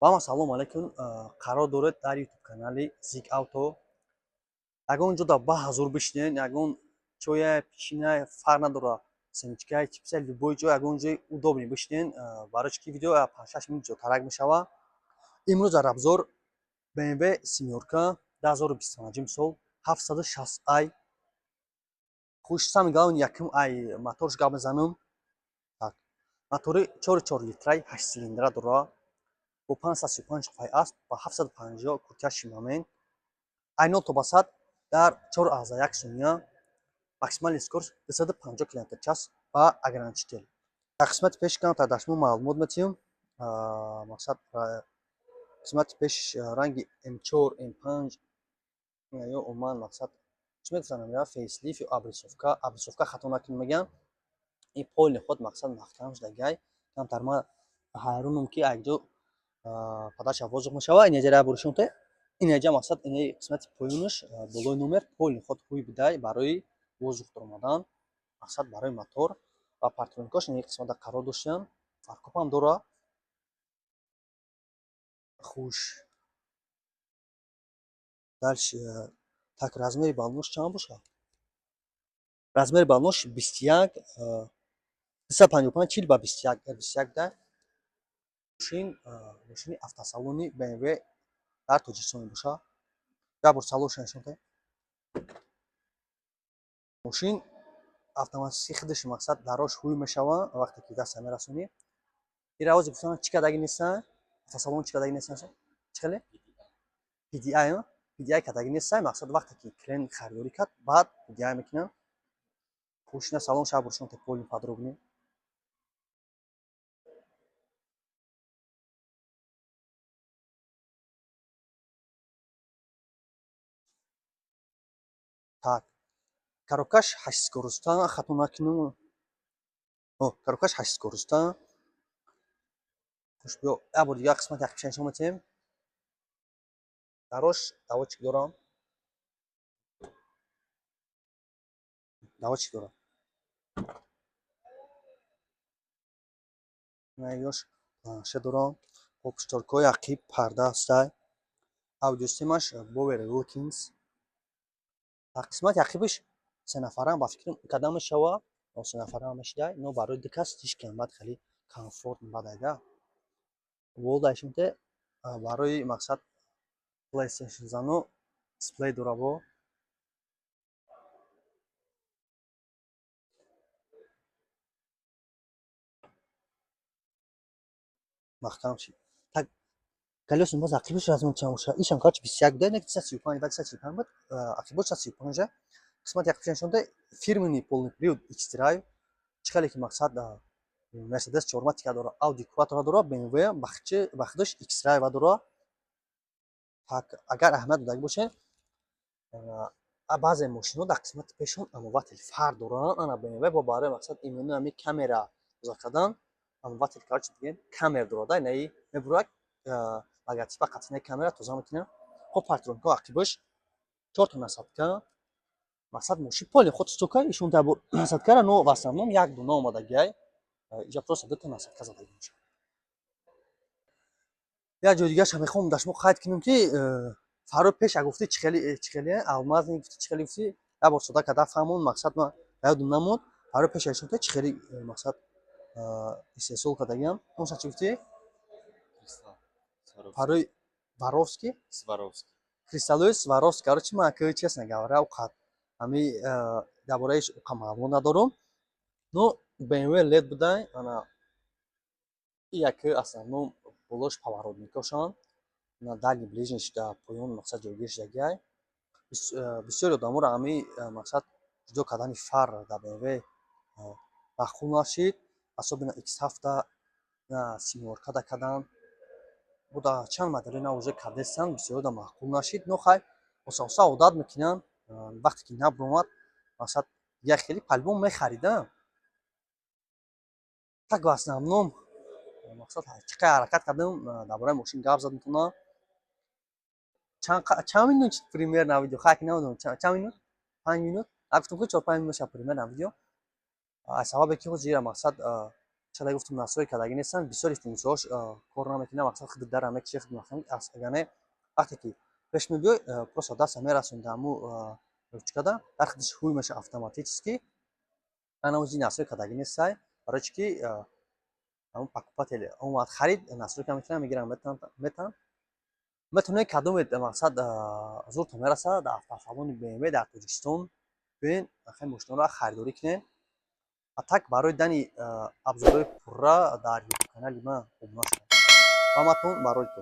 Бама салом алайкум. Қарор доред дар YouTube канали Zik Auto ягон ҷо да баҳзур бишнен, ягон чоя, печеня фарқ надорад, семечка, чипса, любой ҷо, ягон ҷои удобни бишнен. Барои чӣ ки видео 5-6 минут ҷотарак мешавад. Имрӯз дар абзор BMW 7 2025 сол 760i хушсам галон якм ай моторш гап мезанам. Так. Мотори 4.4 литрай 8 силиндра дорад. Бо 535 фай аст ба 750 крутящий момент. Ай 0 то ба 100 дар 4,1 сония. Максимальный скорость 250 км/час ба ограничитель. Дар қисмати пеш камтар дастмои маълумот метиҳем. Мақсад қисмати пеш ранги M4, M5 ё умуман мақсад чӣ метавонам я фейслифт ё абрисовка хато накунем меган. Ин полни худ мақсад махкам шуда гай. Камтар ма ҳайронам ки якҷо падаша возуқ мешава. Ин ҷара буришонте. Ин ҷа мақсад ин қисмати поёнаш болои номер полни худ хуй будай барои возуқ омадан. Мақсад барои мотор ва партроникаш ин қисмата қарор доштан. Фаркопам дора. Хуш. Дальше так размери балнош чанд бошад? Размери балнош 21 255 40 ба 21 да. Мошини автосалони BMW дар Тоҷикистон мебошад. Габор салонш нишонте. Мошин автоматически худаш мақсад дарош ҳуй мешава вақте ки даст мерасонӣ. Ин равози гуфтан чӣ кадаги нестан? Автосалон чӣ кадаги нестан? Чӣ хеле? PDI, PDI кадаги нестан. Мақсад вақте ки клиент харидорӣ кард, баъд PDI мекунан. Хушна салон ша буршонте полни подробне. Так. Коробкаш 8 скоростан, хато накунем. Коробкаш 8 скоростан. Хуш биё. Я бор дигар қисмати як пешаншон метем. Дарош давочик дорам. Давочик дорам. Наёш ше дорам. Пушторкои ақиб парда астай. Аудиосистемаш Bowers Wilkins. Қисмати ақибаш се нафаран ба фикрам кадам мешава. Се нафаран мешидай. Но барои дикас тиш камбад хали комфорт бадайда. Волдашонте барои мақсад PlayStation зано дисплей дора бо. Махкам шид. Так колёсин боз ақибаш размер чанд бошад? Ишам короче 21 да, нек 35 да, 35 бад. Ақибаш 35 да. Қисмати як пешаншонте фирменный полный привод X-Drive. Чиқале ки мақсад Mercedes 4 дора, Audi Quattro дора, BMW ба худаш X-Drive дора. Так агар аҳамият додаги боше баъзе мошинҳо дар қисмати пешон амовател фарқ доранд. Ана BMW бо барои мақсад имони ами камера гузар кардан амовател короче диген камер дорада. Инаи мебурад логотипа қатъи камера тоза мекунад. Хоб партроника ақибаш 4 та насадка. Мақсад мошин полни худ стока ишон та бо насадкара, но в основном як дуна омадагиай. Иҷа просто 2 та насадка задаги мешавад. Як ҷои дигарша мехоҳам дар шумо қайд кунам ки фаро пеша гуфти чӣ хеле алмаз гуфти чӣ хеле гуфти як бор сода карда фаҳмон мақсад ма яодам намуд. Фаро пеша ишонте чӣ хеле мақсад истеҳсол кардагиам. Онша чӣ гуфти? Фарои Варовский, Кристаллои Сваровский. Короче ман ки честно говоря уқад ами дар бораиш уқад маълумот надорам. Но BMW LED будай. Ана яки основном болош поворот мекошанд. На дальний ближнеш дар поён мақсад ҷойгир шудагиай. Бисёри одаморо ами мақсад ҷудо кардани фар дар BMW махкул нашид. Асобина X7 на 7 да кардан. Буда чанд модели на уже кардестан бисёри да махкул нашид. Но хай оса одат мекунанд. Вақте ки наб омад мақсад як хеле по-любому мехаридам. Так в основном мақсад чӣ қадar ҳаракат кардам дар бораи мошин гап зад мекунам. Чанд минут примерно видео хак намудам. Чанд минут? 5 минут. Гуфтам ки 4-5 минут шаб примерно видео. Аз сабабе ки ҳозир мақсад чала гуфтам настрой кардаги нестанд, бисёри функсияҳош кор намекунад, мақсад худи дара мекашӣ, хидмат агане вақте ки пеш мебиёй, просто даста мерасони даmu ручкада, дар хидиш ҳуй меша автоматически. Ана ози настрой кардаги нестай, барои чӣ ки ҳамун покупатели омад харид, настройка мекунад, мегирад метавонед кадоме мақсад зудтон мерасад дар автосалони BMW дар Тоҷикистон биёен хеле мошиноро харидорӣ кунед. А так барои дидани абзорҳои пурра дар ютуб канали ман обуна шудед. Ҳаматон барои ту.